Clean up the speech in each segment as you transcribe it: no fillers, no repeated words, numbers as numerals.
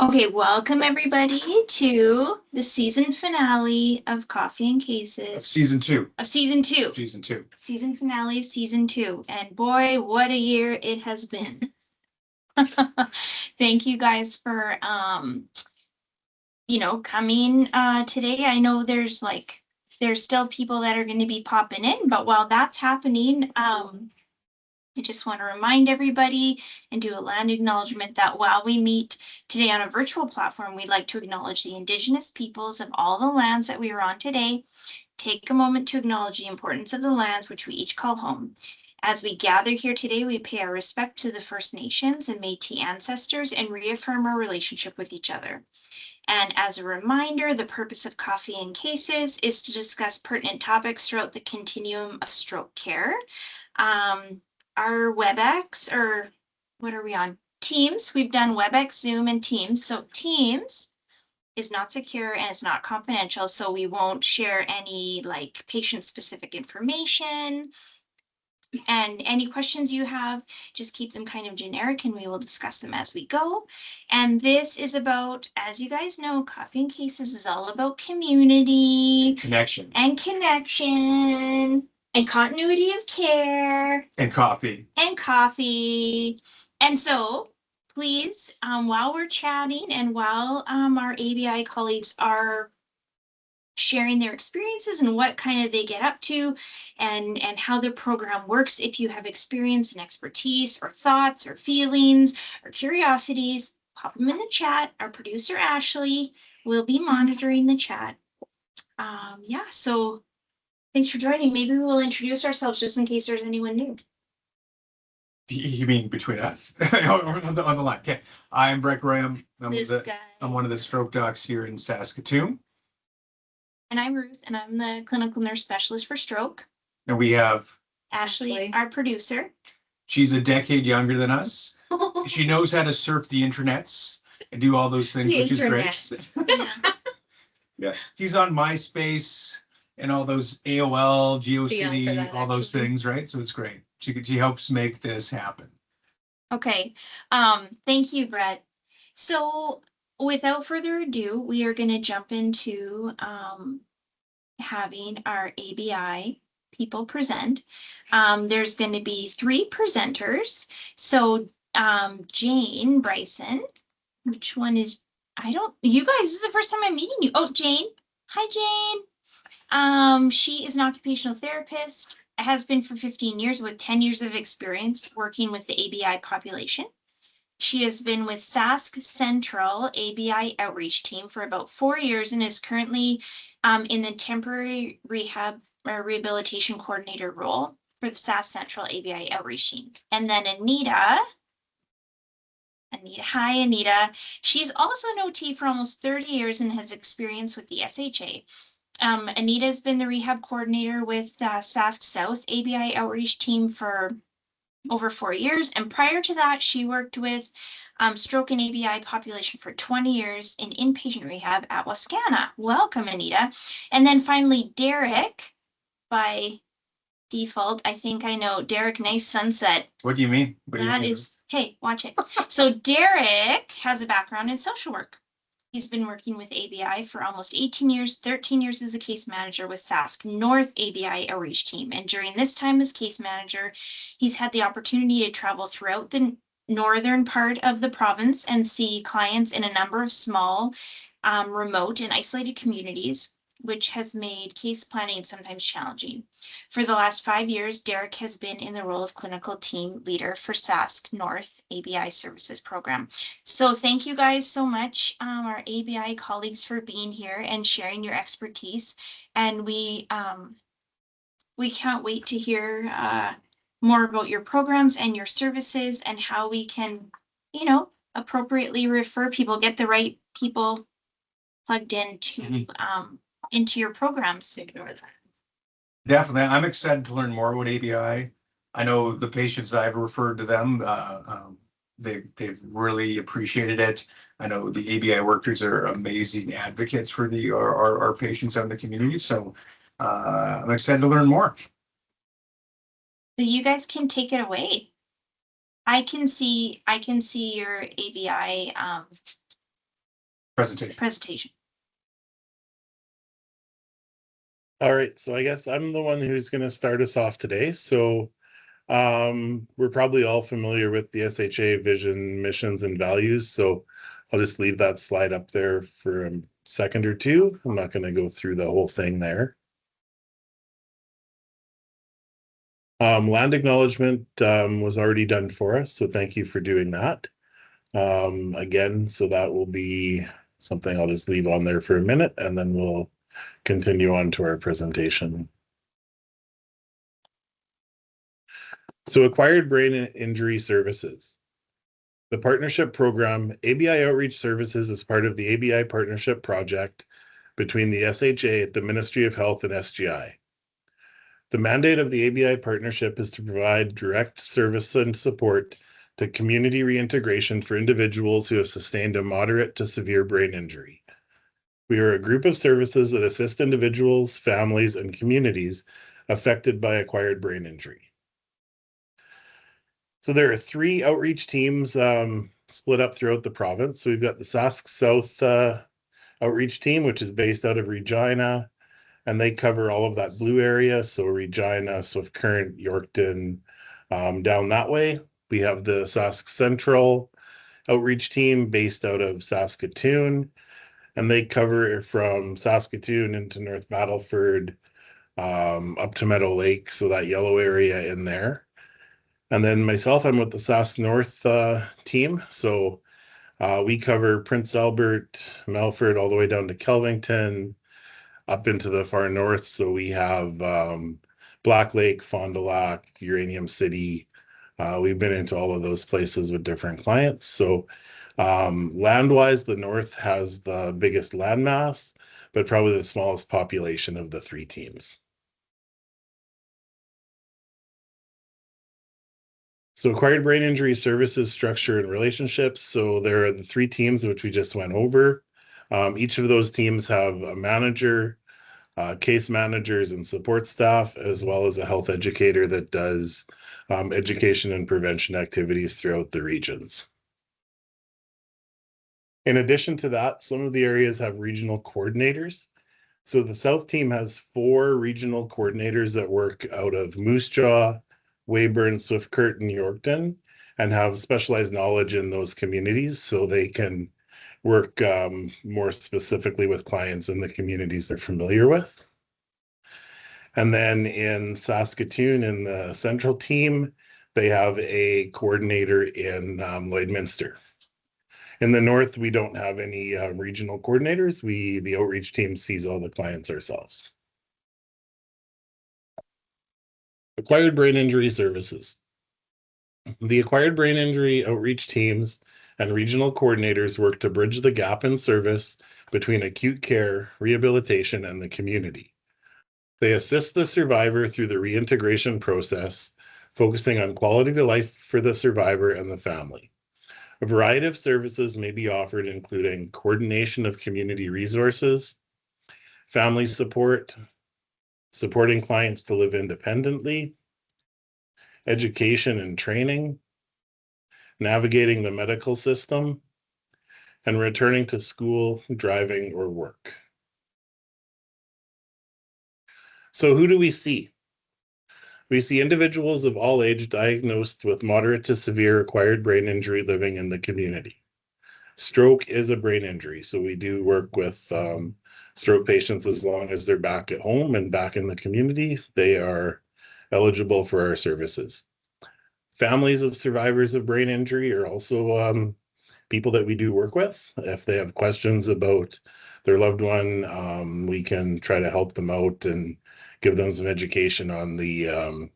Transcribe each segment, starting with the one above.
Okay, welcome everybody to the season finale of Coffee and Cases. Season two. Of season two. Season two. Season finale of season two. And boy, what a year it has been. Thank you guys for coming today. I know there's still people that are going to be popping in, but while that's happening, I just want to remind everybody and do a land acknowledgement that while we meet today on a virtual platform, we'd like to acknowledge the Indigenous peoples of all the lands that we are on today. Take a moment to acknowledge the importance of the lands which we each call home. As we gather here today, we pay our respect to the First Nations and Métis ancestors and reaffirm our relationship with each other. And as a reminder, the purpose of Coffee and Cases is to discuss pertinent topics throughout the continuum of stroke care. Our WebEx, or what are we on? Teams. We've done WebEx, Zoom, and Teams. So Teams is not secure and it's not confidential. So we won't share any patient-specific information. And any questions you have, just keep them kind of generic and we will discuss them as we go. And this is about, as you guys know, Coffee and Cases is all about community. Connection. And connection. And continuity of care. And coffee. And coffee. And so please, while we're chatting and while our ABI colleagues are sharing their experiences and what kind of they get up to and how the program works, if you have experience and expertise or thoughts or feelings or curiosities, pop them in the chat. Our producer, Ashley, will be monitoring the chat. So thanks for joining. Maybe we'll introduce ourselves just in case there's anyone new. You mean between us? Or on the line. Okay. I'm Brett Graham. I'm one of the stroke docs here in Saskatchewan. And I'm Ruth, and I'm the clinical nurse specialist for stroke. And we have Ashley, our producer. She's a decade younger than us. She knows how to surf the internets and do all those things, which is great. Yeah. She's on MySpace and all those AOL, GeoCity, all those things, right? So it's great. She helps make this happen. Okay. Thank you, Brett. So without further ado, we are going to jump into having our ABI people present. There's going to be 3 presenters. So Jane Bryson, which one is, you guys, this is the first time I'm meeting you. Oh, Jane. Hi, Jane. She is an occupational therapist, has been for 15 years with 10 years of experience working with the ABI population. She has been with Sask Central ABI outreach team for about 4 years and is currently in the temporary rehabilitation coordinator role for the Sask Central ABI outreach team. And then Anita, hi Anita. She's also an OT for almost 30 years and has experience with the SHA. Anita has been the rehab coordinator with Sask South ABI outreach team for over 4 years. And prior to that, she worked with stroke and ABI population for 20 years in inpatient rehab at Wascana. Welcome, Anita. And then finally, Derek, by default, I think I know. Derek, nice sunset. What do you mean? Hey, watch it. So Derek has a background in social work. He's been working with ABI for almost 18 years, 13 years as a case manager with Sask North ABI outreach team. And during this time as case manager, he's had the opportunity to travel throughout the northern part of the province and see clients in a number of small, remote and isolated communities, which has made case planning sometimes challenging. For the last 5 years, Derek has been in the role of clinical team leader for Sask North ABI services program. So thank you guys so much, our ABI colleagues, for being here and sharing your expertise. And we can't wait to hear more about your programs and your services and how we can, appropriately refer people, get the right people plugged into your programs. Definitely. I'm excited to learn more about ABI. I know the patients I've referred to them, they've really appreciated it. I know the ABI workers are amazing advocates for our patients out in the community. So I'm excited to learn more. So you guys can take it away. I can see your ABI presentation. All right, so I guess I'm the one who's going to start us off today. So we're probably all familiar with the SHA vision, missions, and values. So I'll just leave that slide up there for a second or two. I'm not going to go through the whole thing there. Land acknowledgement was already done for us, so thank you for doing that. Again, so that will be something I'll just leave on there for a minute, and then we'll continue on to our presentation. So acquired brain injury services. The partnership program, ABI Outreach Services, is part of the ABI Partnership Project between the SHA, the Ministry of Health, and SGI. The mandate of the ABI partnership is to provide direct service and support to community reintegration for individuals who have sustained a moderate to severe brain injury. We are a group of services that assist individuals, families, and communities affected by acquired brain injury. So there are 3 outreach teams split up throughout the province. So we've got the Sask South outreach team, which is based out of Regina, and they cover all of that blue area. So Regina, Swift Current, Yorkton, down that way. We have the Sask Central outreach team based out of Saskatoon, and they cover from Saskatoon into North Battleford, up to Meadow Lake, so that yellow area in there. And then myself, I'm with the Sask North team. So we cover Prince Albert, Melford, all the way down to Kelvington, up into the far north. So we have Black Lake, Fond du Lac, Uranium City. We've been into all of those places with different clients. So land-wise, the north has the biggest landmass, but probably the smallest population of the 3 teams. So acquired brain injury services, structure, and relationships. So there are the 3 teams which we just went over. Each of those teams have a manager, case managers and support staff, as well as a health educator that does education and prevention activities throughout the regions. In addition to that, some of the areas have regional coordinators. So the South team has 4 regional coordinators that work out of Moose Jaw, Weyburn, Swift Current, and Yorkton, and have specialized knowledge in those communities so they can work more specifically with clients in the communities they're familiar with. And then in Saskatoon, in the central team, they have a coordinator in Lloydminster. In the north, we don't have any regional coordinators. The outreach team sees all the clients ourselves. Acquired brain injury services. The acquired brain injury outreach teams and regional coordinators work to bridge the gap in service between acute care, rehabilitation, and the community. They assist the survivor through the reintegration process, focusing on quality of life for the survivor and the family. A variety of services may be offered, including coordination of community resources, family support, supporting clients to live independently, education and training, navigating the medical system, and returning to school, driving, or work. So who do we see? We see individuals of all age diagnosed with moderate to severe acquired brain injury living in the community. Stroke is a brain injury, so we do work with stroke patients as long as they're back at home and back in the community. They are eligible for our services. Families of survivors of brain injury are also people that we do work with. If they have questions about their loved one, we can try to help them out and give them some education on the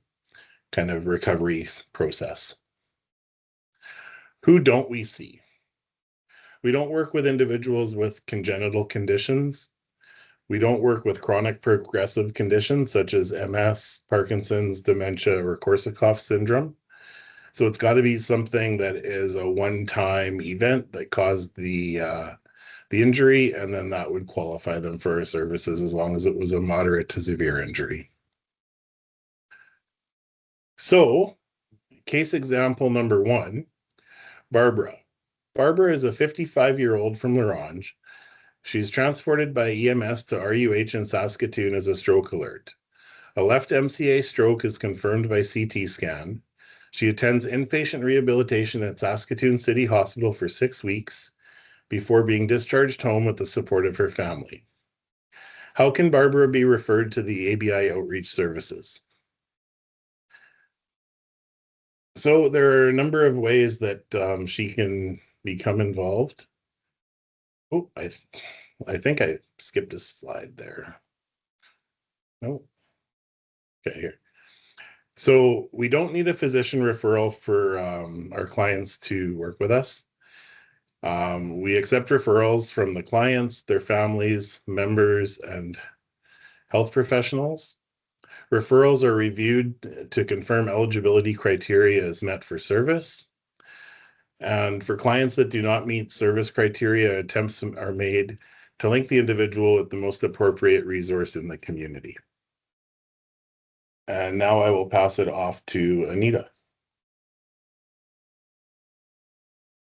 kind of recovery process. Who don't we see? We don't work with individuals with congenital conditions. We don't work with chronic progressive conditions such as MS, Parkinson's, dementia, or Korsakoff syndrome. So it's got to be something that is a one-time event that caused the injury, and then that would qualify them for our services as long as it was a moderate to severe injury. So, case example number 1, Barbara. Barbara is a 55-year-old from La Ronge She's transported by EMS to RUH in Saskatoon as a stroke alert. A left MCA stroke is confirmed by CT scan. She attends inpatient rehabilitation at Saskatoon City Hospital for 6 weeks before being discharged home with the support of her family. How can Barbara be referred to the ABI outreach services? So there are a number of ways that she can become involved. Oh, I think I skipped a slide there. No. Okay, here. So we don't need a physician referral for our clients to work with us. We accept referrals from the clients, their families, members, and health professionals. Referrals are reviewed to confirm eligibility criteria is met for service. And for clients that do not meet service criteria, attempts are made to link the individual with the most appropriate resource in the community. And now I will pass it off to Anita.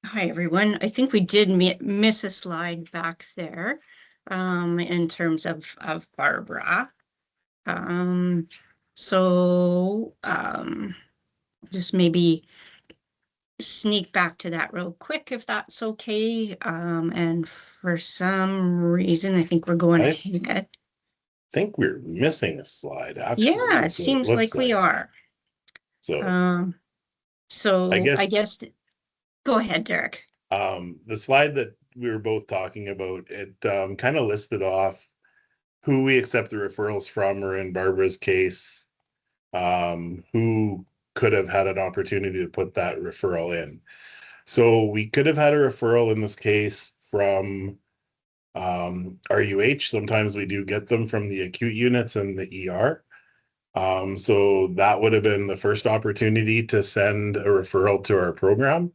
Hi, everyone. I think we did miss a slide back there in terms of Barbara. Just maybe sneak back to that real quick if that's okay. And for some reason, I think we're going ahead. I think we're missing a slide, actually. Yeah, it seems like we are. So, I guess go ahead, Derek. The slide that we were both talking about, it kind of listed off who we accept the referrals from, or in Barbara's case, who could have had an opportunity to put that referral in. So we could have had a referral in this case from RUH. Sometimes we do get them from the acute units and the ER. So that would have been the first opportunity to send a referral to our program.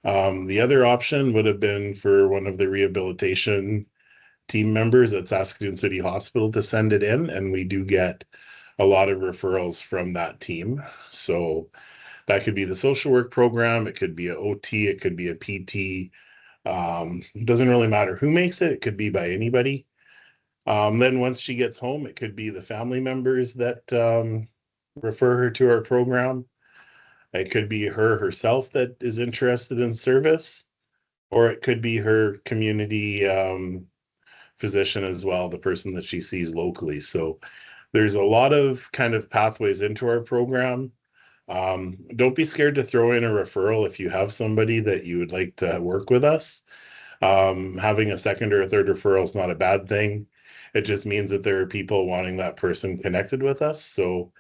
The other option would have been for one of the rehabilitation team members at Saskatoon City Hospital to send it in, and we do get a lot of referrals from that team. So that could be the social work program, it could be an OT, it could be a PT. It doesn't really matter who makes it, it could be by anybody. Then once she gets home, it could be the family members that refer her to our program. It could be her herself that is interested in service, or it could be her community physician as well, the person that she sees locally. So there's a lot of kind of pathways into our program. Don't be scared to throw in a referral if you have somebody that you would like to work with us. Having a second or a third referral is not a bad thing. It just means that there are people wanting that person connected with us. So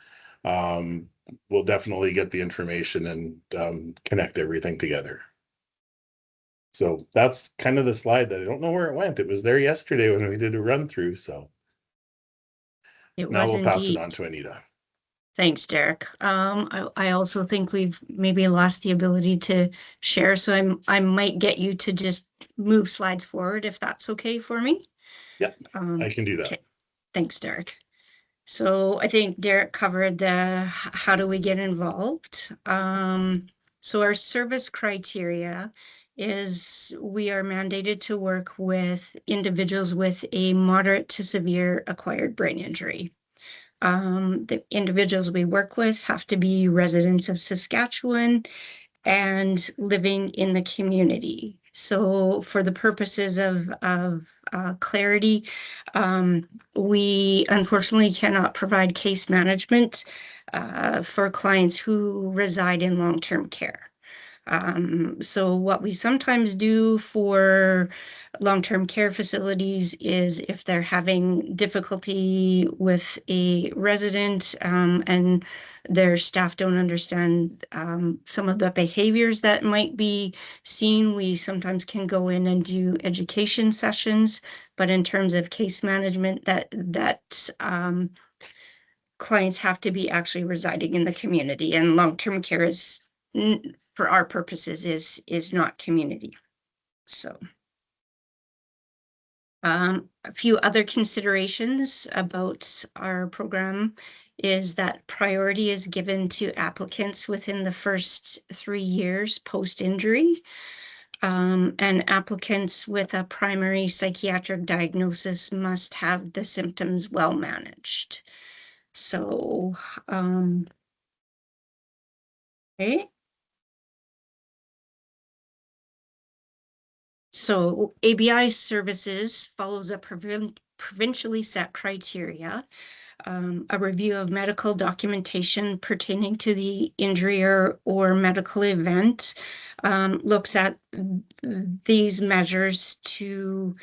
we'll definitely get the information and connect everything together. So that's kind of the slide that I don't know where it went. It was there yesterday when we did a run through. So now we'll pass it on to Anita. Thanks, Derek. I also think we've maybe lost the ability to share, so I might get you to just move slides forward if that's okay for me. Yeah, I can do that. Okay. Thanks, Derek. So I think Derek covered the how do we get involved. So our service criteria is we are mandated to work with individuals with a moderate to severe acquired brain injury. The individuals we work with have to be residents of Saskatchewan and living in the community. So for the purposes of clarity, we unfortunately cannot provide case management for clients who reside in long-term care. So what we sometimes do for long-term care facilities is if they're having difficulty with a resident and their staff don't understand some of the behaviors that might be seen, we sometimes can go in and do education sessions. But in terms of case management, that clients have to be actually residing in the community, and long-term care is, for our purposes, is not community. So a few other considerations about our program is that priority is given to applicants within the first 3 years post-injury. And applicants with a primary psychiatric diagnosis must have the symptoms well managed. So, okay. So ABI services follows a provincially set criteria. A review of medical documentation pertaining to the injury or medical event looks at these measures to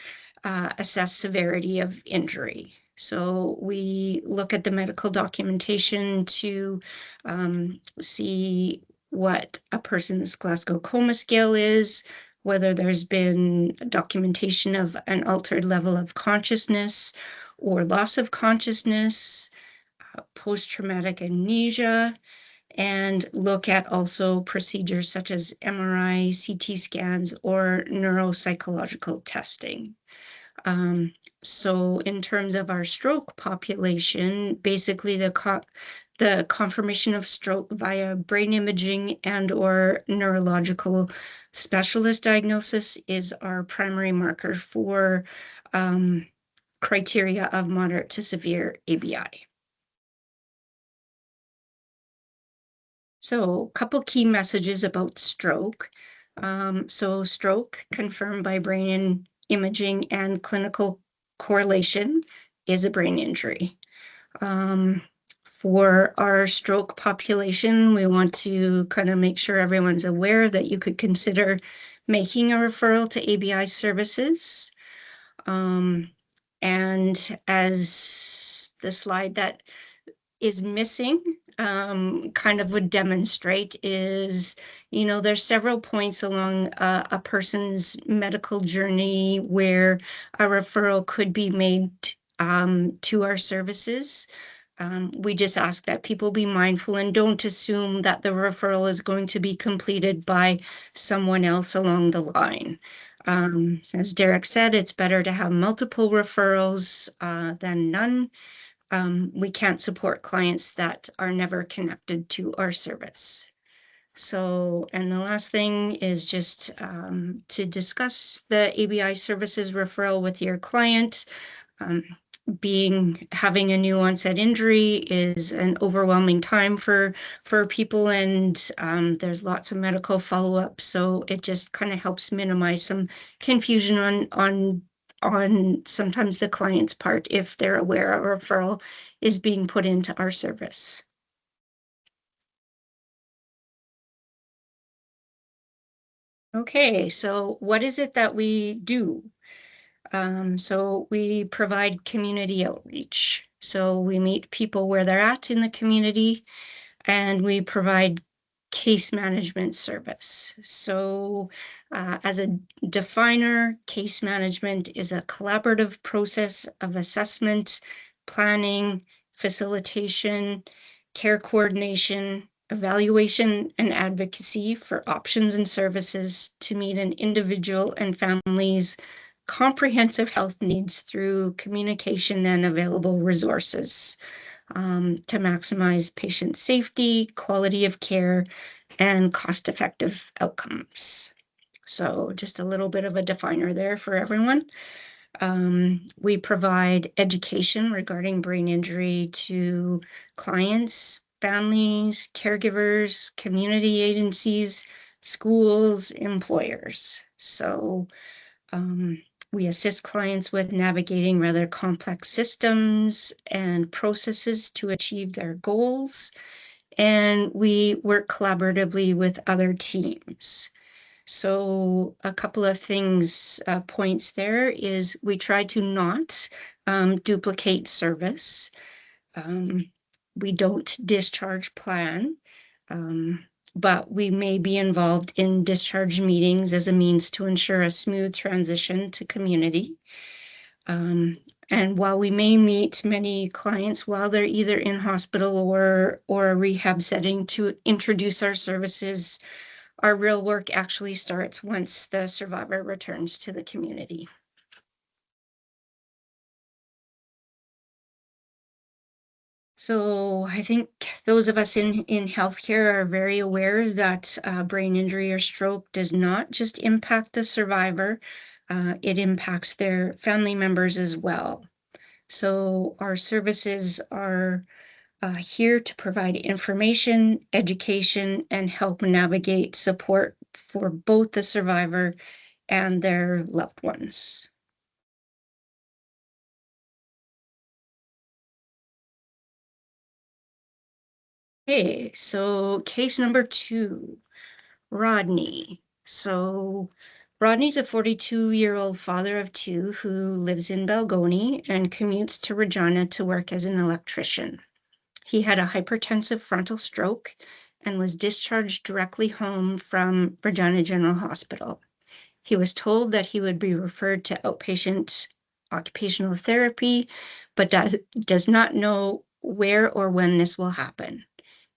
assess severity of injury. So we look at the medical documentation to see what a person's Glasgow Coma scale is, whether there's been documentation of an altered level of consciousness or loss of consciousness, post-traumatic amnesia, and look at also procedures such as MRI, CT scans, or neuropsychological testing. So in terms of our stroke population, basically the confirmation of stroke via brain imaging and or neurological specialist diagnosis is our primary marker for criteria of moderate to severe ABI. So a couple key messages about stroke. So stroke confirmed by brain imaging and clinical correlation is a brain injury. For our stroke population, we want to kind of make sure everyone's aware that you could consider making a referral to ABI services. And as the slide that is missing kind of would demonstrate is, there's several points along a person's medical journey where a referral could be made to our services. We just ask that people be mindful and don't assume that the referral is going to be completed by someone else along the line. As Derek said, it's better to have multiple referrals than none. We can't support clients that are never connected to our service. So, and the last thing is just to discuss the ABI services referral with your client. Having a new onset injury is an overwhelming time for people, and there's lots of medical follow-up. So it just kind of helps minimize some confusion on sometimes the client's part if they're aware a referral is being put into our service. Okay, so what is it that we do? So we provide community outreach. So we meet people where they're at in the community, and we provide case management service. So as a definer, case management is a collaborative process of assessment, planning, facilitation, care coordination, evaluation, and advocacy for options and services to meet an individual and family's comprehensive health needs through communication and available resources to maximize patient safety, quality of care, and cost-effective outcomes. So just a little bit of a definer there for everyone. We provide education regarding brain injury to clients, families, caregivers, community agencies, schools, employers. So we assist clients with navigating rather complex systems and processes to achieve their goals, and we work collaboratively with other teams. So a couple of things, points there is we try to not duplicate service. We don't discharge plan, but we may be involved in discharge meetings as a means to ensure a smooth transition to community. And while we may meet many clients while they're either in hospital or a rehab setting to introduce our services, our real work actually starts once the survivor returns to the community. So I think those of us in healthcare are very aware that brain injury or stroke does not just impact the survivor, it impacts their family members as well. So our services are here to provide information, education, and help navigate support for both the survivor and their loved ones. Okay, so case number 2, Rodney. So Rodney's a 42-year-old father of 2 who lives in Balgony and commutes to Regina to work as an electrician. He had a hypertensive frontal stroke and was discharged directly home from Regina General Hospital. He was told that he would be referred to outpatient occupational therapy, but does not know where or when this will happen.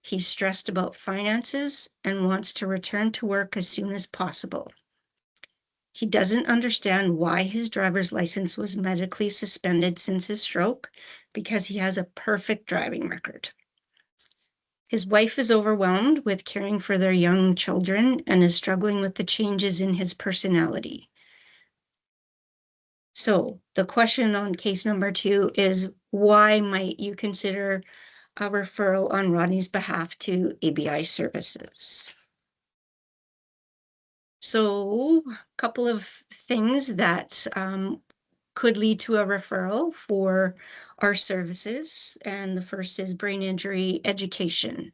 He's stressed about finances and wants to return to work as soon as possible. He doesn't understand why his driver's license was medically suspended since his stroke, because he has a perfect driving record. His wife is overwhelmed with caring for their young children and is struggling with the changes in his personality. So the question on case number 2 is, why might you consider a referral on Rodney's behalf to ABI services? So a couple of things that could lead to a referral for our services. And the first is brain injury education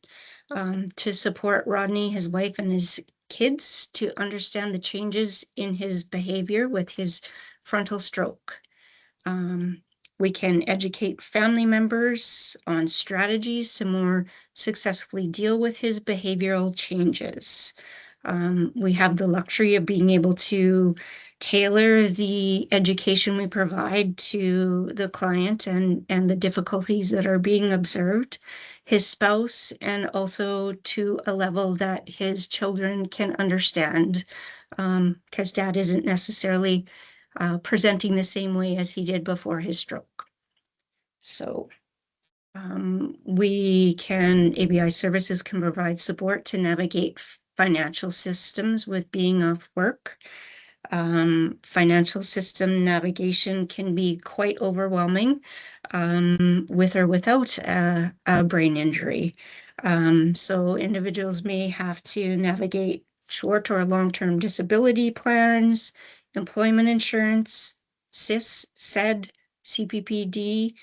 to support Rodney, his wife, and his kids to understand the changes in his behavior with his frontal stroke. We can educate family members on strategies to more successfully deal with his behavioral changes. We have the luxury of being able to tailor the education we provide to the client and the difficulties that are being observed, his spouse, and also to a level that his children can understand, because dad isn't necessarily presenting the same way as he did before his stroke. So ABI services can provide support to navigate financial systems with being off work. Financial system navigation can be quite overwhelming with or without a brain injury. So individuals may have to navigate short or long-term disability plans, employment insurance, CIS, SED, CPPD.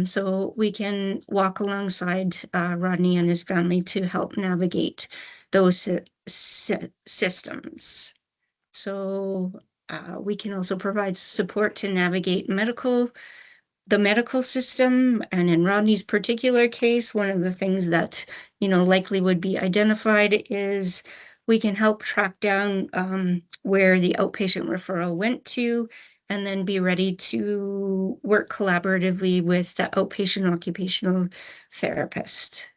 So we can walk alongside Rodney and his family to help navigate those systems. So we can also provide support to navigate the medical system. And in Rodney's particular case, one of the things that, likely would be identified is we can help track down where the outpatient referral went to, and then be ready to work collaboratively with the outpatient occupational therapist.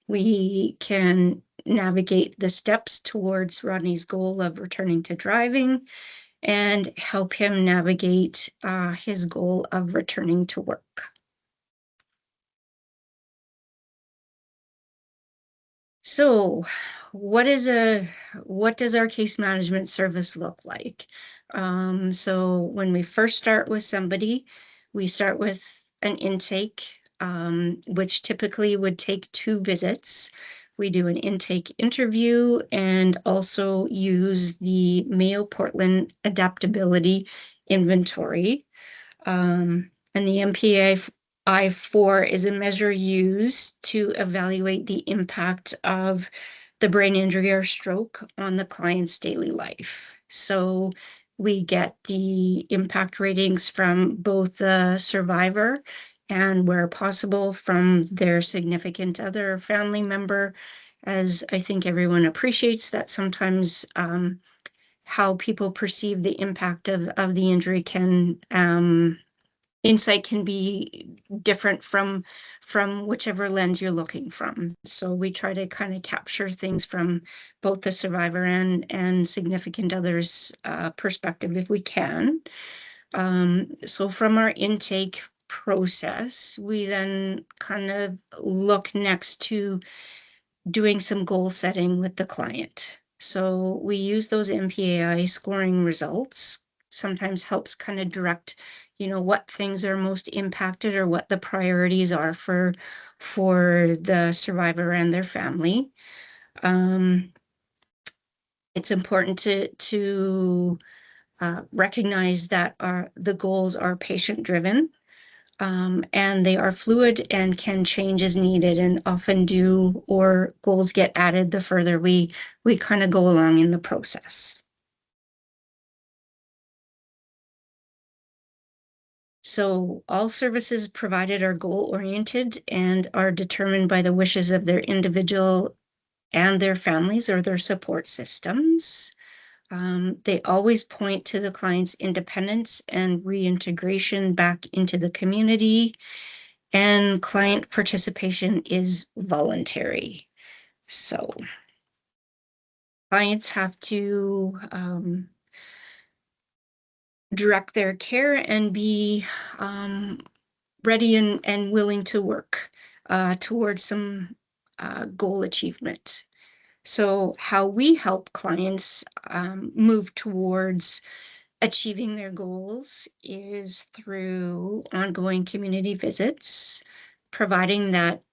We can navigate the steps towards Rodney's goal of returning to driving and help him navigate his goal of returning to work. So what does our case management service look like? So when we first start with somebody, we start with an intake, which typically would take 2 visits. We do an intake interview and also use the Mayo Portland Adaptability Inventory. And the MPI-4 is a measure used to evaluate the impact of the brain injury or stroke on the client's daily life. So we get the impact ratings from both the survivor and, where possible, from their significant other family member, as I think everyone appreciates that sometimes how people perceive the impact of the injury can insight can be different from whichever lens you're looking from. So we try to kind of capture things from both the survivor and significant others' perspective if we can. So from our intake, process, we then kind of look next to doing some goal setting with the client. So we use those MPAI scoring results, sometimes helps kind of direct, what things are most impacted or what the priorities are for the survivor and their family. It's important to recognize that the goals are patient driven. And they are fluid and can change as needed, and often do, or goals get added the further we kind of go along in the process. So all services provided are goal-oriented and are determined by the wishes of their individual and their families or their support systems. They always point to the client's independence and reintegration back into the community, and client participation is voluntary. So clients have to direct their care and be ready and willing to work towards some goal achievement. So how we help clients move towards achieving their goals is through ongoing community visits, providing that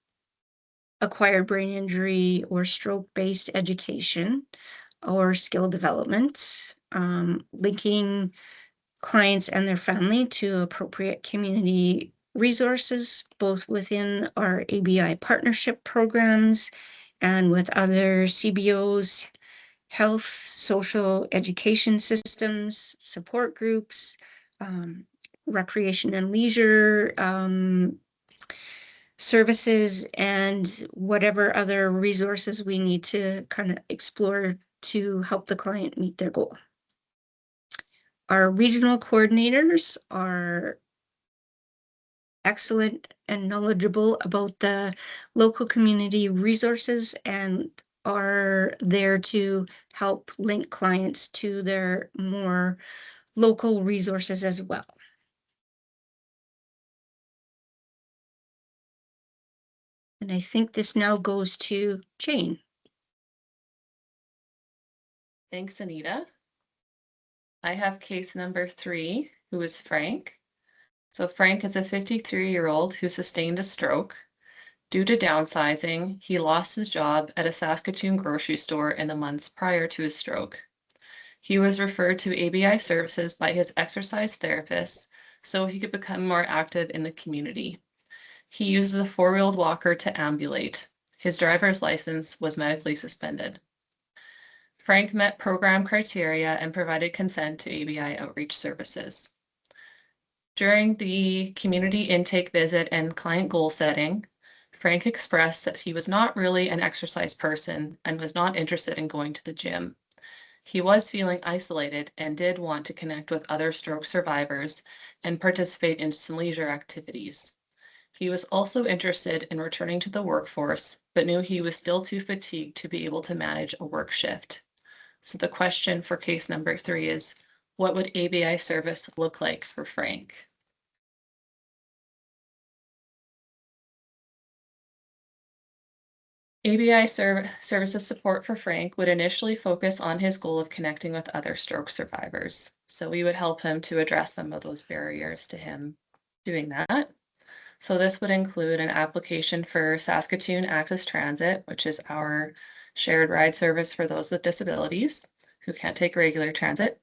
acquired brain injury or stroke-based education or skill development, linking clients and their family to appropriate community resources, both within our ABI partnership programs and with other CBOs, health, social education systems, support groups, recreation and leisure services, and whatever other resources we need to kind of explore to help the client meet their goal. Our regional coordinators are excellent and knowledgeable about the local community resources and are there to help link clients to their more local resources as well. And I think this now goes to Jane. Thanks, Anita. I have case number 3, who is Frank. So Frank is a 53-year-old who sustained a stroke. Due to downsizing, he lost his job at a Saskatchewan grocery store in the months prior to his stroke. He was referred to ABI services by his exercise therapist so he could become more active in the community. He uses a 4-wheeled walker to ambulate. His driver's license was medically suspended. Frank met program criteria and provided consent to ABI outreach services. During the community intake visit and client goal setting, Frank expressed that he was not really an exercise person and was not interested in going to the gym. He was feeling isolated and did want to connect with other stroke survivors and participate in some leisure activities. He was also interested in returning to the workforce, but knew he was still too fatigued to be able to manage a work shift. So the question for case number 3 is, what would ABI service look like for Frank? ABI services support for Frank would initially focus on his goal of connecting with other stroke survivors. So we would help him to address some of those barriers to him doing that. So this would include an application for Saskatchewan Access Transit, which is our shared ride service for those with disabilities who can't take regular transit.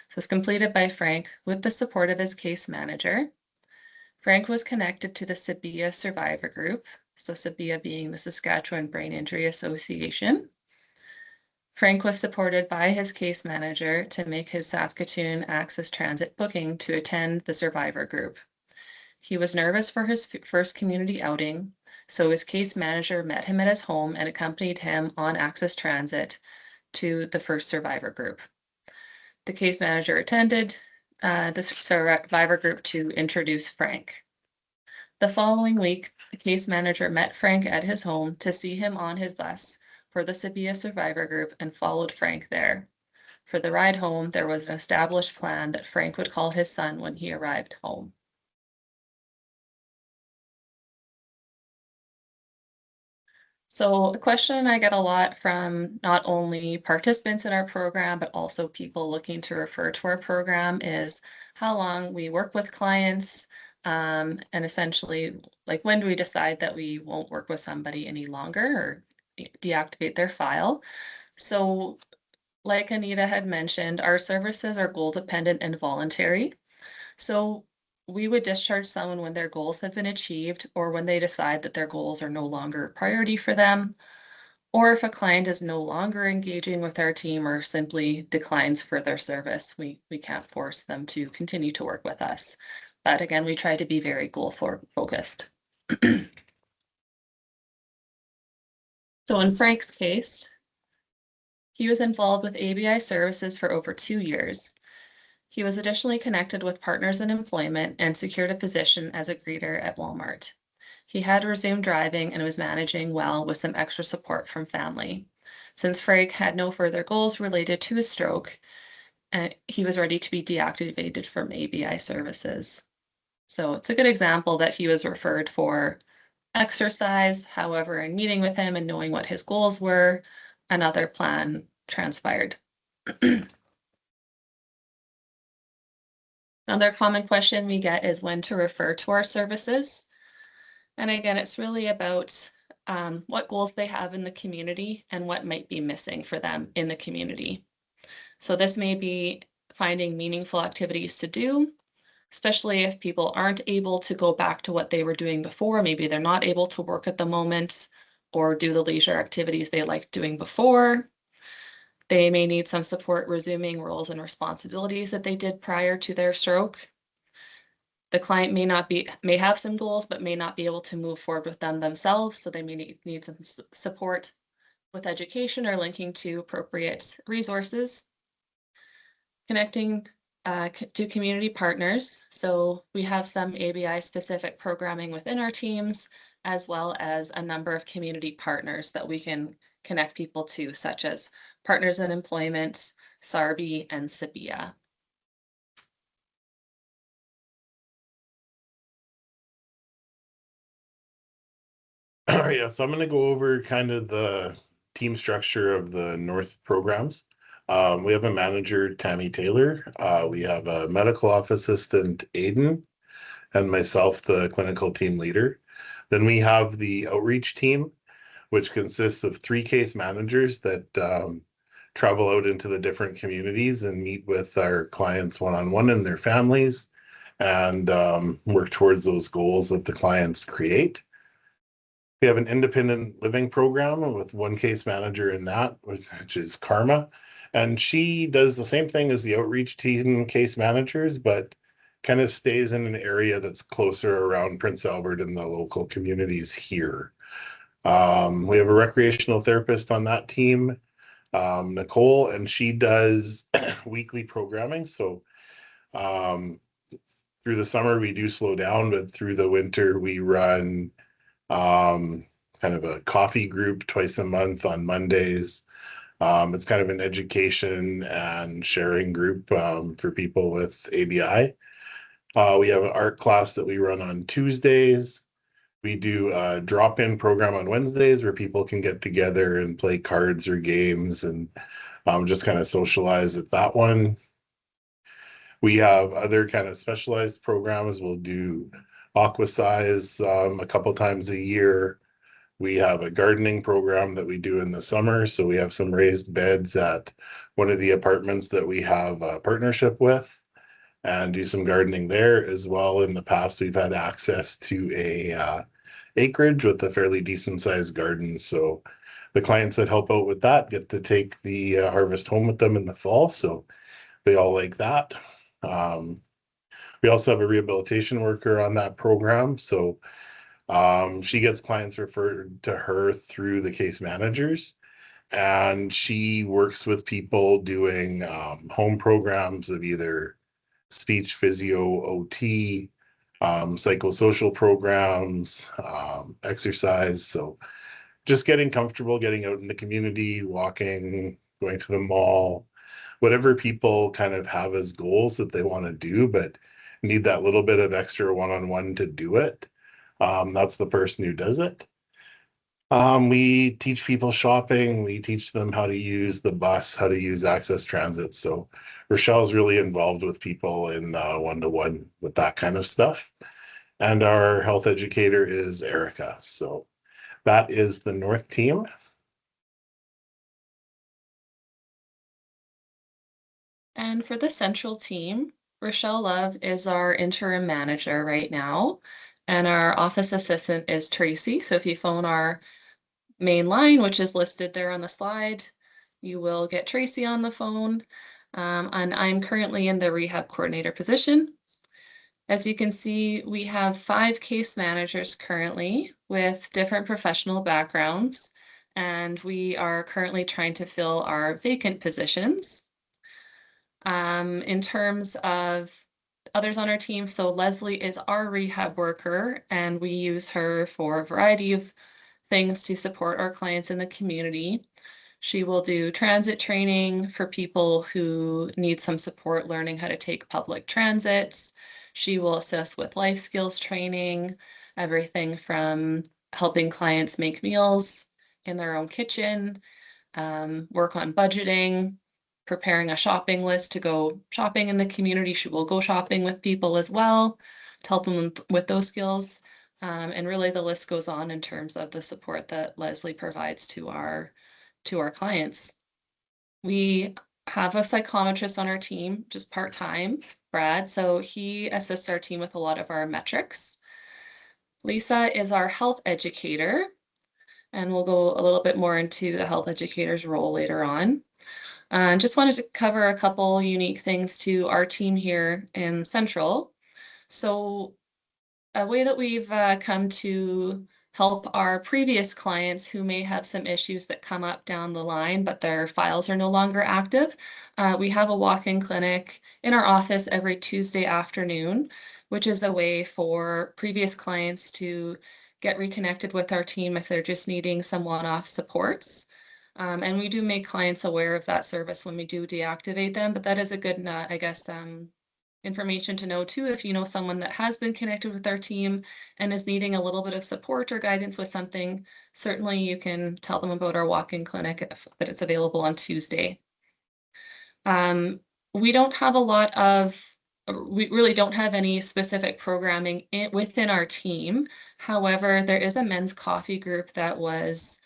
So it's completed by Frank with the support of his case manager. Frank was connected to the ABI survivor group, so ABI being the Saskatchewan Brain Injury Association. Frank was supported by his case manager to make his Saskatchewan Access Transit booking to attend the survivor group. He was nervous for his first community outing, so his case manager met him at his home and accompanied him on Access Transit to the first survivor group. The case manager attended the survivor group to introduce Frank. The following week, the case manager met Frank at his home to see him on his bus for the ABI survivor group and followed Frank there. For the ride home, there was an established plan that Frank would call his son when he arrived home. So a question I get a lot from not only participants in our program, but also people looking to refer to our program is how long we work with clients, and essentially, like, when do we decide that we won't work with somebody any longer or deactivate their file? So like Anita had mentioned, our services are goal dependent and voluntary. So we would discharge someone when their goals have been achieved or when they decide that their goals are no longer a priority for them, or if a client is no longer engaging with our team or simply declines further service. We can't force them to continue to work with us. But again, we try to be very focused. So in Frank's case, he was involved with ABI services for over 2 years. He was additionally connected with partners in employment and secured a position as a greeter at Walmart. He had resumed driving and was managing well with some extra support from family. Since Frank had no further goals related to his stroke, he was ready to be deactivated from ABI services. So it's a good example that he was referred for exercise. However, in meeting with him and knowing what his goals were, another plan transpired. Another common question we get is when to refer to our services. And again, it's really about what goals they have in the community and what might be missing for them in the community. So this may be finding meaningful activities to do, especially if people aren't able to go back to what they were doing before. Maybe they're not able to work at the moment or do the leisure activities they liked doing before. They may need some support resuming roles and responsibilities that they did prior to their stroke. The client may have some goals, but may not be able to move forward with them themselves. So they may need some support with education or linking to appropriate resources. Connecting to community partners. So we have some ABI specific programming within our teams, as well as a number of community partners that we can connect people to, such as Partners in Employment, SARBI, and SABIA. All right, yeah, so I'm going to go over kind of the team structure of the North programs. We have a manager, Tammy Taylor. We have a medical office assistant, Aiden, and myself, the clinical team leader. Then we have the outreach team, which consists of 3 case managers that travel out into the different communities and meet with our clients one-on-one and their families and work towards those goals that the clients create. We have an independent living program with 1 case manager in that, which is Karma. And she does the same thing as the outreach team case managers, but kind of stays in an area that's closer around Prince Albert and the local communities here. We have a recreational therapist on that team, Nicole, and she does weekly programming. So through the summer, we do slow down, but through the winter, we run kind of a coffee group twice a month on Mondays. It's kind of an education and sharing group for people with ABI. We have an art class that we run on Tuesdays. We do a drop-in program on Wednesdays where people can get together and play cards or games and just kind of socialize at that one. We have other kind of specialized programs. We'll do aquasize a couple times a year. We have a gardening program that we do in the summer. So we have some raised beds at one of the apartments that we have a partnership with and do some gardening there as well. In the past, we've had access to a acreage with a fairly decent sized garden. So the clients that help out with that get to take the harvest home with them in the fall. So they all like that. We also have a rehabilitation worker on that program. So she gets clients referred to her through the case managers, and she works with people doing home programs of either speech, physio, OT, psychosocial programs, exercise. So just getting comfortable, getting out in the community, walking, going to the mall, whatever people kind of have as goals that they want to do, but need that little bit of extra one-on-one to do it. That's the person who does it. We teach people shopping. We teach them how to use the bus, how to use access transit. So Rochelle's really involved with people in one-to-one with that kind of stuff. And our health educator is Erica. So that is the North team. And for the central team, Rochelle Love is our interim manager right now. And our office assistant is Tracy. So if you phone our main line, which is listed there on the slide, you will get Tracy on the phone. And I'm currently in the rehab coordinator position. As you can see, we have 5 case managers currently with different professional backgrounds, and we are currently trying to fill our vacant positions. In terms of others on our team, so Leslie is our rehab worker, and we use her for a variety of things to support our clients in the community. She will do transit training for people who need some support learning how to take public transits. She will assist with life skills training, everything from helping clients make meals in their own kitchen, work on budgeting, preparing a shopping list to go shopping in the community. She will go shopping with people as well to help them with those skills. And really the list goes on in terms of the support that Leslie provides to our clients. We have a psychometrist on our team, just part-time, Brad. So he assists our team with a lot of our metrics. Lisa is our health educator, and we'll go a little bit more into the health educator's role later on. Just wanted to cover a couple unique things to our team here in Central. So a way that we've come to help our previous clients who may have some issues that come up down the line, but their files are no longer active. We have a walk-in clinic in our office every Tuesday afternoon, which is a way for previous clients to get reconnected with our team if they're just needing some one-off supports. And we do make clients aware of that service when we do deactivate them, but that is a good, I guess, information to know too. If you know someone that has been connected with our team and is needing a little bit of support or guidance with something, certainly you can tell them about our walk-in clinic that it's available on Tuesday. We don't have a lot of, we really don't have any specific programming within our team. However, there is a men's coffee group that was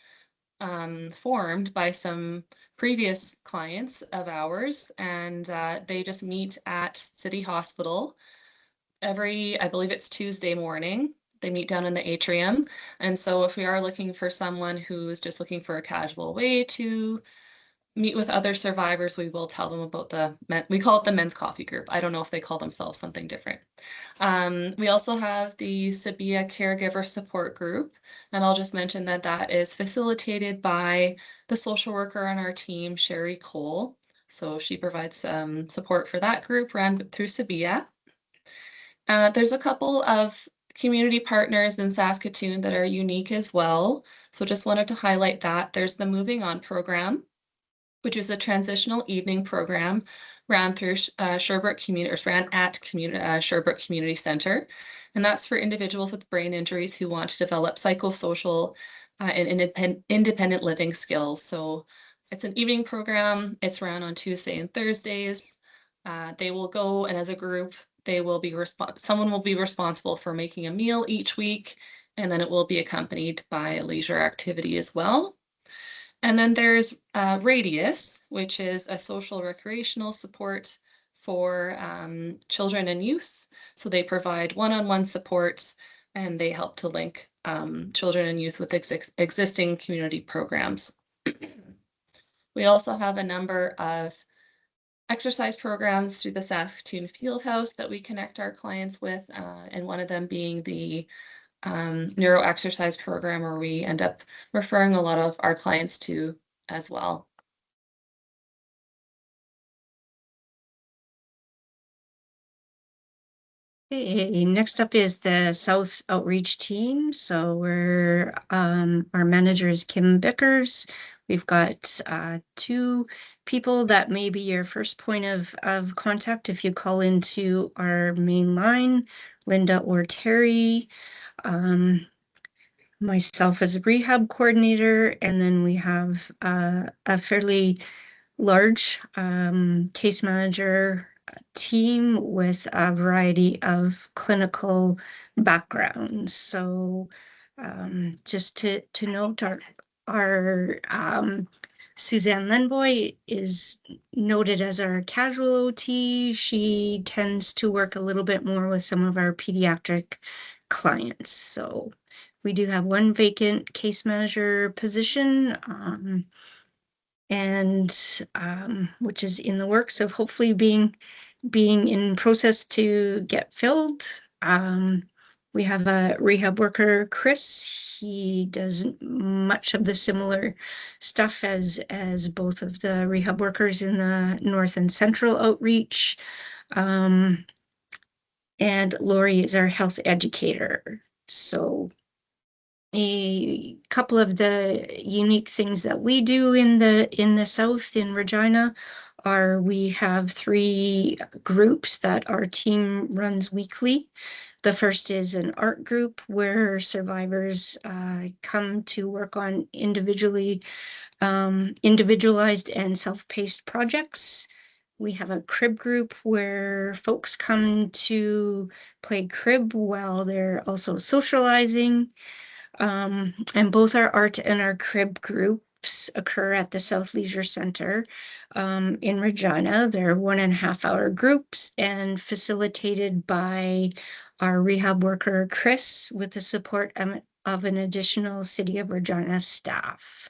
formed by some previous clients of ours, and they just meet at City Hospital every, I believe it's Tuesday morning. They meet down in the atrium. And so if we are looking for someone who's just looking for a casual way to meet with other survivors, we will tell them about we call it the men's coffee group. I don't know if they call themselves something different. We also have the Sabia caregiver support group, and I'll just mention that that is facilitated by the social worker on our team, Sherry Cole. So she provides support for that group run through Sabia. There's a couple of community partners in Saskatoon that are unique as well. So just wanted to highlight that. There's the Moving On program, which is a transitional evening program ran through Sherbrooke Community, or ran at Sherbrooke Community Center. And that's for individuals with brain injuries who want to develop psychosocial and independent living skills. So it's an evening program. It's run on Tuesday and Thursdays. They will go, and as a group, they will be someone will be responsible for making a meal each week, and then it will be accompanied by a leisure activity as well. And then there's Radius, which is a social recreational support for children and youth. So they provide one-on-one supports, and they help to link children and youth with existing community programs. We also have a number of exercise programs through the Saskatoon Fieldhouse that we connect our clients with, and one of them being the neuro exercise program, where we end up referring a lot of our clients to as well. Okay, next up is the South Outreach team. So we're our manager is Kim Bickers. We've got 2 people that may be your first point of contact if you call into our main line, Linda or Terry. myself as a rehab coordinator, and then we have a fairly large case manager team with a variety of clinical backgrounds. So just to note, our Suzanne Lenboy is noted as our casual OT. She tends to work a little bit more with some of our pediatric clients. So we do have one vacant case manager position, and which is in the works of hopefully being in process to get filled. We have a rehab worker, Chris. He does much of the similar stuff as both of the rehab workers in the North and Central outreach. And Lori is our health educator. So a couple of the unique things that we do in the South in Regina are we have 3 groups that our team runs weekly. The first is an art group where survivors come to work on individualized and self-paced projects. We have a crib group where folks come to play crib while they're also socializing. And both our art and our crib groups occur at the South Leisure Center in Regina. They're 1.5-hour groups and facilitated by our rehab worker, Chris, with the support of an additional City of Regina staff.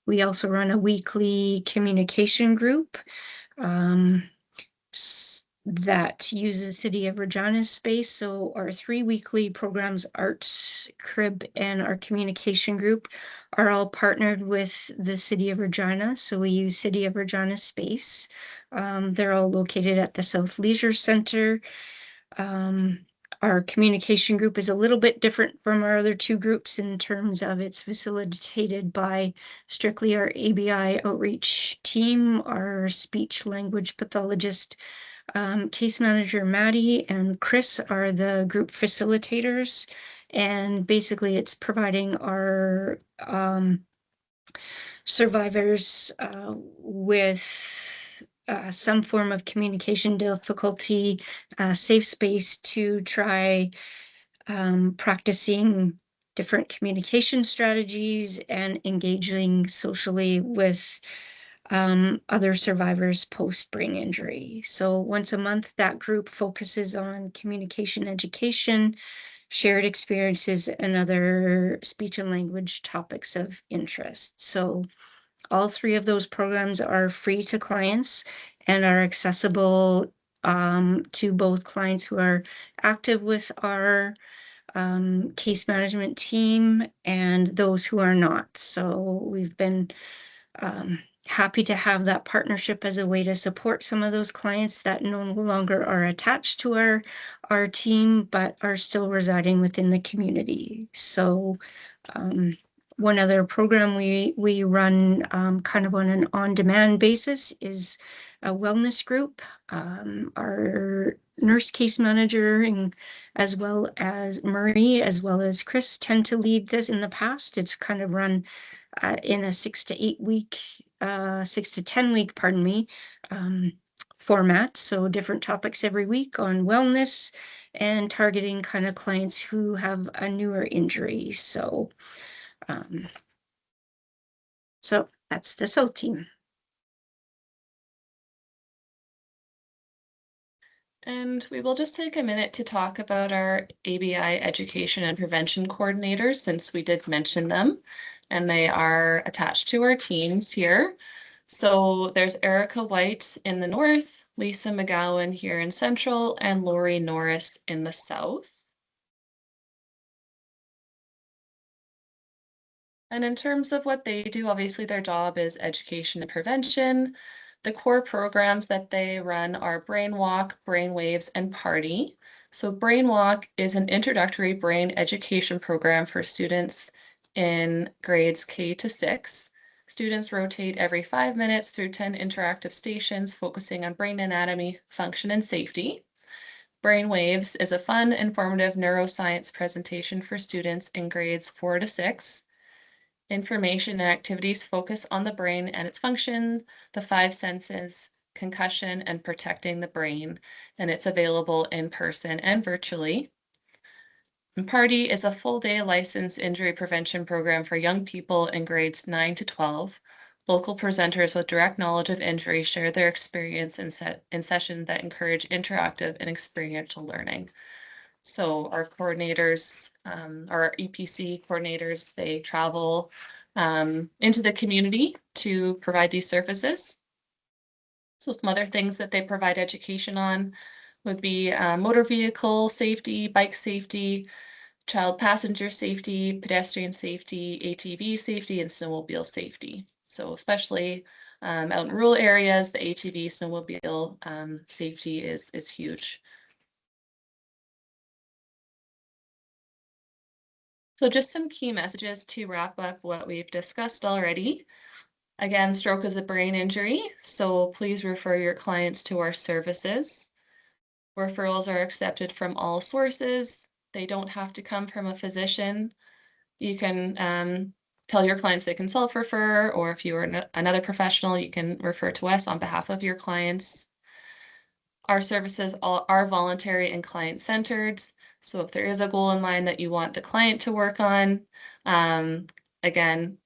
We also run a weekly communication group that uses City of Regina's space. So our 3 weekly programs, Arts, Crib, and our communication group, are all partnered with the City of Regina. So we use City of Regina space. They're all located at the South Leisure Center. Our communication group is a little bit different from our other 2 groups in terms of it's facilitated by strictly our ABI outreach team, our speech language pathologist, case manager Maddie and Chris are the group facilitators, and basically it's providing our survivors with some form of communication difficulty, safe space to try practicing different communication strategies and engaging socially with other survivors post-brain injury. So once a month, that group focuses on communication education, shared experiences, and other speech and language topics of interest. So all 3 of those programs are free to clients and are accessible to both clients who are active with our case management team and those who are not. So we've been happy to have that partnership as a way to support some of those clients that no longer are attached to our team, but are still residing within the community. So one other program we run kind of on an on-demand basis is a wellness group. Our nurse case manager and as well as Marie, as well as Chris, tend to lead this in the past. It's kind of run in a 6 to 10 week, pardon me, format. So different topics every week on wellness and targeting kind of clients who have a newer injury. So that's the South team. And we will just take a minute to talk about our ABI Education and Prevention Coordinators, since we did mention them, and they are attached to our teams here. So there's Erica White in the North, Lisa McGowan here in Central, and Lori Norris in the South. And in terms of what they do, obviously their job is education and prevention. The core programs that they run are Brain Walk, Brain Waves, and Party. So Brain Walk is an introductory brain education program for students in grades K to 6. Students rotate every 5 minutes through 10 interactive stations focusing on brain anatomy, function, and safety. Brainwaves is a fun, informative neuroscience presentation for students in grades 4 to 6. Information and activities focus on the brain and its function, the 5 senses, concussion, and protecting the brain, and it's available in person and virtually. And Party is a full-day licensed injury prevention program for young people in grades 9 to 12. Local presenters with direct knowledge of injury share their experience in sessions that encourage interactive and experiential learning. So our coordinators, our EPC coordinators, they travel into the community to provide these services. So some other things that they provide education on would be motor vehicle safety, bike safety, child passenger safety, pedestrian safety, ATV safety, and snowmobile safety. So especially out in rural areas, the ATV snowmobile safety is huge. So just some key messages to wrap up what we've discussed already. Again, stroke is a brain injury, so please refer your clients to our services. Referrals are accepted from all sources. They don't have to come from a physician. You can tell your clients they can self-refer, or if you are another professional, you can refer to us on behalf of your clients. Our services are voluntary and client-centered. So if there is a goal in mind that you want the client to work on, again,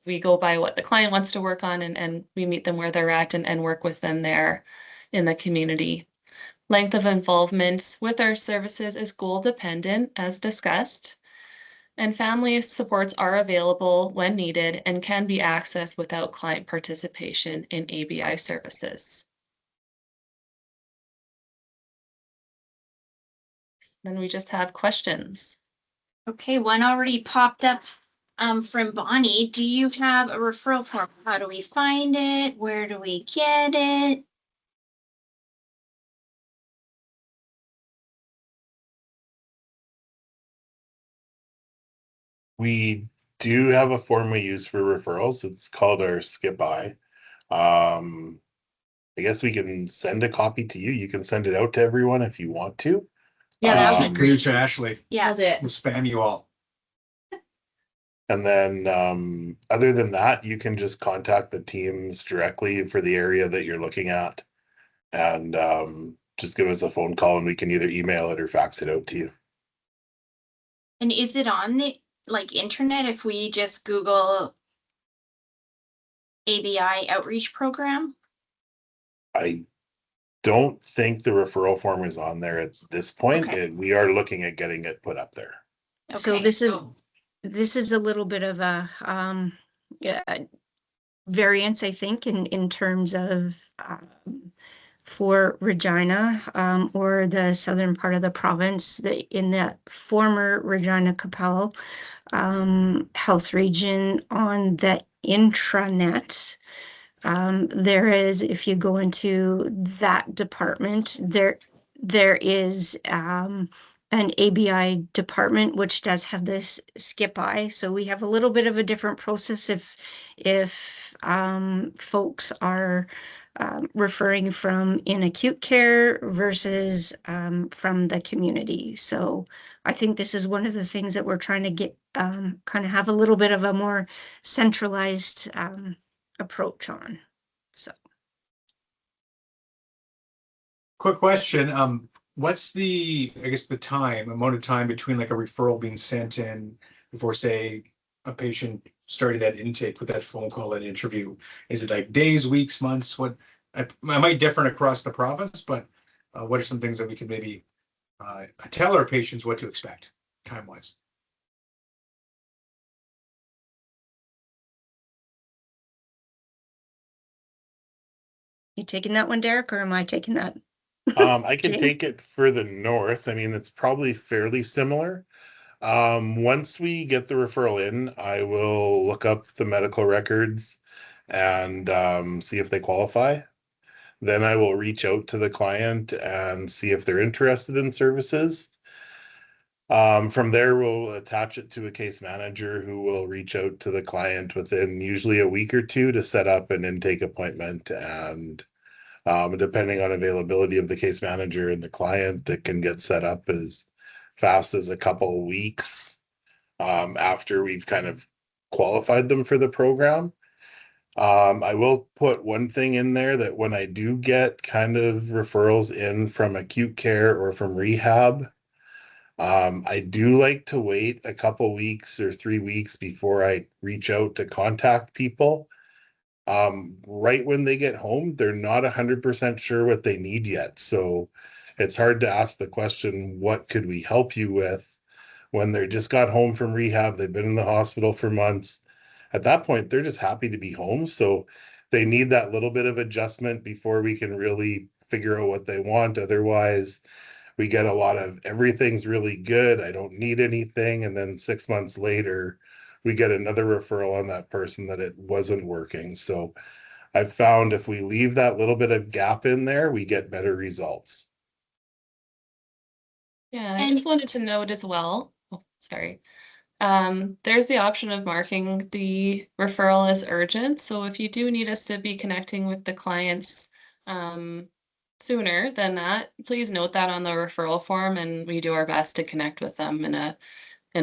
we go by what the client wants to work on, and we meet them where they're at and work with them there in the community. Length of involvement with our services is goal dependent, as discussed, and family supports are available when needed and can be accessed without client participation in ABI services. Then we just have questions. Okay, one already popped up from Bonnie. Do you have a referral form? How do we find it? Where do we get it? We do have a form we use for referrals. It's called our Sk. I guess we can send a copy to you. You can send it out to everyone if you want to. Yeah, that would be great. Producer Ashley, Yeah. I'll do it. we'll spam you all. And then other than that, you can just contact the teams directly for the area that you're looking at. And just give us a phone call and we can either email it or fax it out to you. And is it on the internet if we just Google ABI outreach program? I don't think the referral form is on there at this point. Okay. We are looking at getting it put up there. So Okay, this is a little bit of a yeah, variance, I think, in terms of for Regina or the southern part of the province, in that former Regina Capel health region on the intranet. There is, if you go into that department, there is an ABI department which does have this Sk. So we have a little bit of a different process if folks are referring from in acute care versus from the community. So I think this is one of the things that we're trying to get kind of have a little bit of a more centralized approach on. So Quick question, what's the amount of time between like a referral being sent in before, say, a patient started that intake with that phone call and interview? Is it like days, weeks, months? What, I might differ across the province, but what are some things that we can maybe tell our patients what to expect time-wise? you taking that one, Derek, or am I taking that? I can Jane? take it for the north. I mean, it's probably fairly similar. Once we get the referral in, I will look up the medical records and see if they qualify. Then I will reach out to the client and see if they're interested in services. From there, we'll attach it to a case manager who will reach out to the client within usually a week or two to set up an intake appointment and Depending on availability of the case manager and the client, it can get set up as fast as a couple of weeks after we've kind of qualified them for the program. I will put one thing in there that when I do get kind of referrals in from acute care or from rehab, I do like to wait a couple weeks or 3 weeks before I reach out to contact people. Right when they get home, they're not 100% sure what they need yet. So it's hard to ask the question, what could we help you with, when they just got home from rehab, they've been in the hospital for months. At that point, they're just happy to be home. So they need that little bit of adjustment before we can really figure out what they want. Otherwise, we get a lot of everything's really good, I don't need anything. And then 6 months later, we get another referral on that person that it wasn't working. So I've found if we leave that little bit of gap in there, we get better results. Yeah, I And- just wanted to note as well, oh, sorry. There's the option of marking the referral as urgent. So if you do need us to be connecting with the clients sooner than that, please note that on the referral form, and we do our best to connect with them in a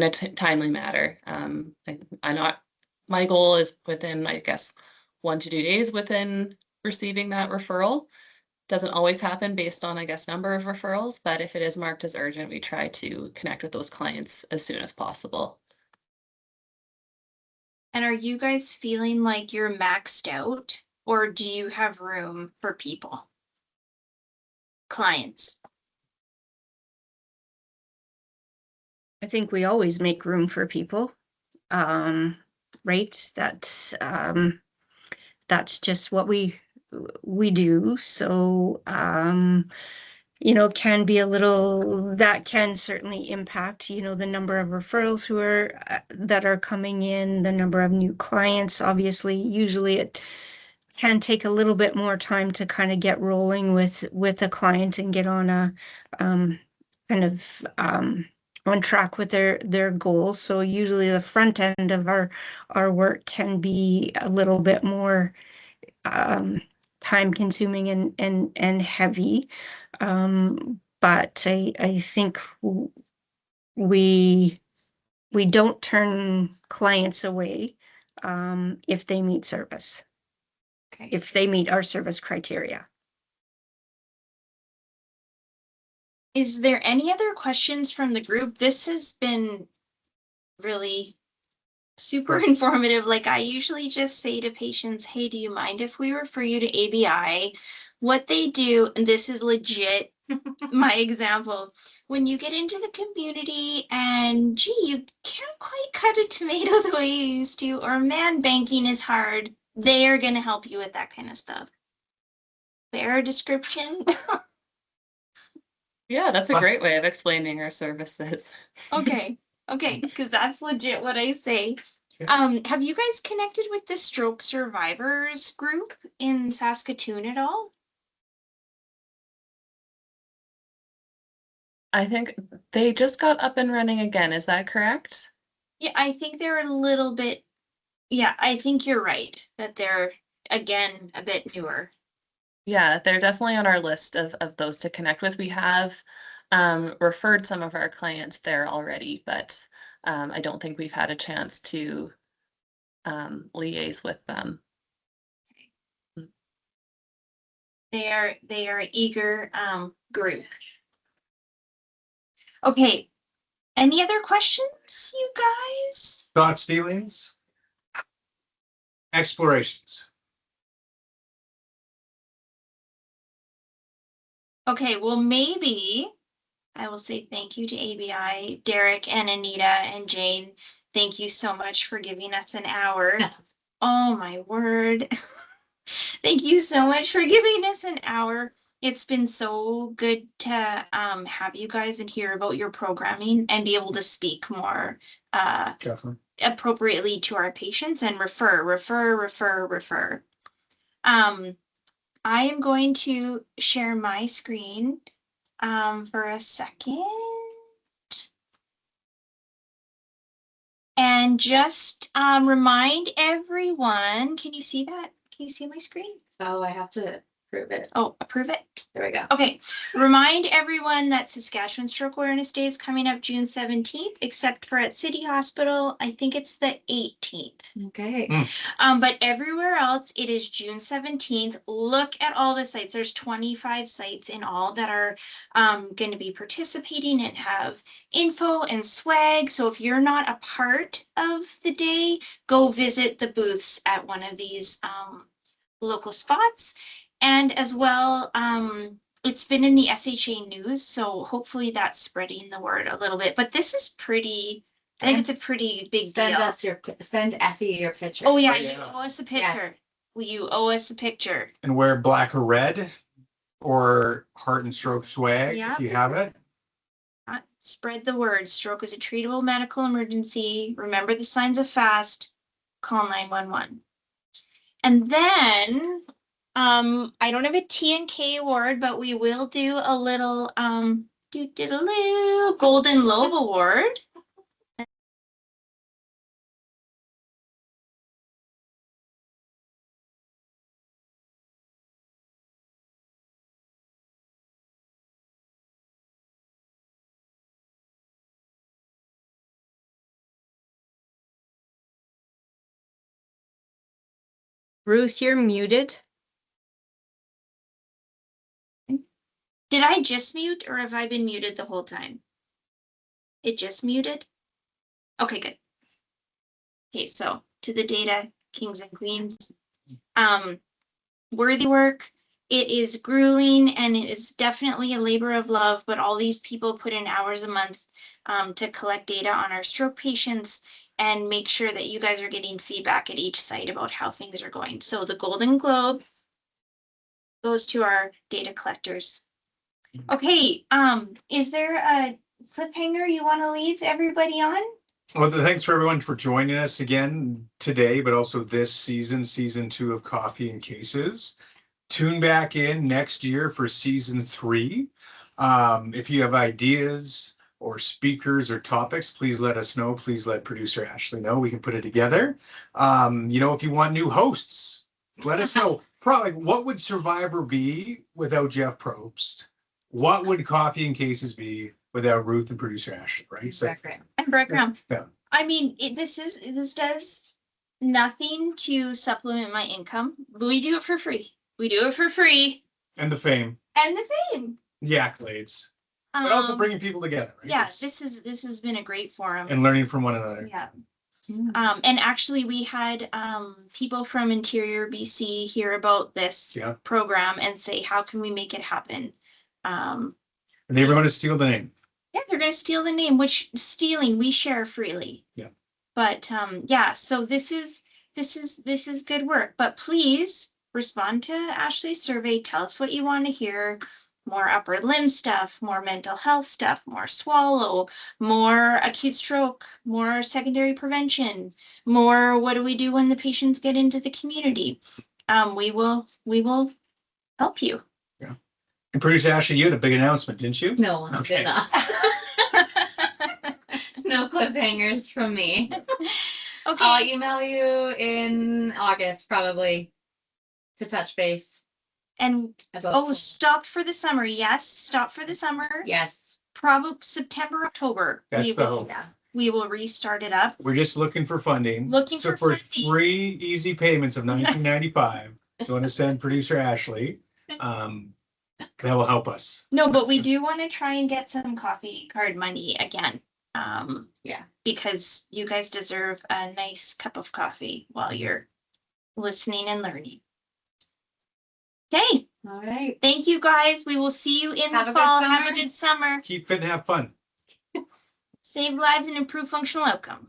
timely manner. I'm not, my goal is within, I guess, 1 to 2 days within receiving that referral. Doesn't always happen based on, I guess, number of referrals, but if it is marked as urgent, we try to connect with those clients as soon as possible. And are you guys feeling like you're maxed out, or do you have room for people? Clients? I think we always make room for people. Right? That's just what we do. So, can be a little, that can certainly impact, the number of referrals that are coming in, the number of new clients. Obviously, usually it can take a little bit more time to kind of get rolling with a client and get on a on track with their goals. So usually the front end of our work can be a little bit more time consuming and heavy. But I think we don't turn clients away if they meet service, Okay. if they meet our service criteria. Is there any other questions from the group? This has been really super informative. Like, I usually just say to patients, hey, do you mind if we refer you to ABI? What they do, and this is legit my example, when you get into the community and gee, you can't quite cut a tomato the way you used to, or man, banking is hard, they are going to help you with that kind of stuff. Fair description? Yeah, that's a Plus- great way of explaining our services. Okay, because that's legit what I say. Have you guys connected with the stroke survivors group in Saskatoon at all? I think they just got up and running again. Is that correct? Yeah, I think they're a little bit, yeah, I think you're right, that they're, again, a bit newer. Yeah, they're definitely on our list of those to connect with. We have referred some of our clients there already, but I don't think we've had a chance to liaise with them. They are eager group. Okay, any other questions, you guys? Thoughts, feelings? Explorations. Okay, well, maybe I will say thank you to ABI, Derek and Anita and Jane. Thank you so much for giving us an hour. Oh my word. Thank you so much for giving us an hour. It's been so good to have you guys and hear about your programming and be able to speak more Definitely. appropriately to our patients and refer. I am going to share my screen for a second. And just remind everyone, can you see that? Can you see my screen? Oh, I have to approve it. Oh, approve it. There we go. Okay, remind everyone that Saskatchewan Stroke Awareness Day is coming up June 17th, except for at City Hospital, I think it's the 18th. Okay. But everywhere else, it is June 17th. Look at all the sites. There's 25 sites in all that are going to be participating and have info and swag. So if you're not a part of the day, go visit the booths at one of these local spots. And as well, it's been in the SHA news, so hopefully that's spreading the word a little bit. But this is pretty, I think it's a pretty big Send deal. send Effie your picture. Oh yeah, Oh, you yeah. owe us a picture. You owe us a picture. And wear black or red or heart and stroke swag Yeah. if you have it. Spread the word. Stroke is a treatable medical emergency. Remember the signs of FAST. Call 911. And then, I don't have a T&K award, but we will do a little, Golden Lobe Award. Ruth, you're muted. Did I just mute or have I been muted the whole time? It just muted? Okay, good. Okay, so to the data, kings and queens. Worthy work. It is grueling and it is definitely a labor of love, but all these people put in hours a month to collect data on our stroke patients and make sure that you guys are getting feedback at each site about how things are going. So the Golden Globe goes to our data collectors. Okay, is there a cliffhanger you want to leave everybody on? Well, thanks for everyone for joining us again today, but also this season, season 2 of Coffee and Cases. Tune back in next year for season 3. If you have ideas or speakers or topics, please let us know. Please let producer Ashley know. We can put it together. If you want new hosts, let us know. Probably, what would Survivor be without Jeff Probst? What would Coffee and Cases be without Ruth and producer Ashley, right? So, And background. Yeah. I mean, this does nothing to supplement my income. But we do it for free. We do it for free. and the fame, And the fame. the accolades, but also bringing people together, right? Yeah, It's- this has been a great forum. and learning from one another. Yeah. And actually we had people from Interior BC hear about this Yeah. program and say, how can we make it happen? And they were going to steal the name. Yeah, they're gonna steal the name, which stealing we share freely. Yeah. But yeah, so this is good work. But please respond to Ashley's survey. Tell us what you want to hear. More upper limb stuff, more mental health stuff, more swallow, more acute stroke, more secondary prevention, more what do we do when the patients get into the community? We will help you. And producer Ashley, you had a big announcement, didn't you? No, I Okay. did not. No cliffhangers from me. I'll Okay. email you in August probably to touch base And about. stop for the summer. Yes, stop for the summer. Yes. Probably September, October. That's the hope. Yeah. We will restart it up. We're just looking for funding. Looking So for for funding. 3 easy payments of $19.95, you want to send producer Ashley, that will help us. No, but we do want to try and get some coffee card money again. Yeah. Because you guys deserve a nice cup of coffee while you're listening and learning. Okay, All right. thank you guys. We will see you in Have the a good fall. Have a summer. good summer. Keep fit and have fun. Save lives and improve functional outcome.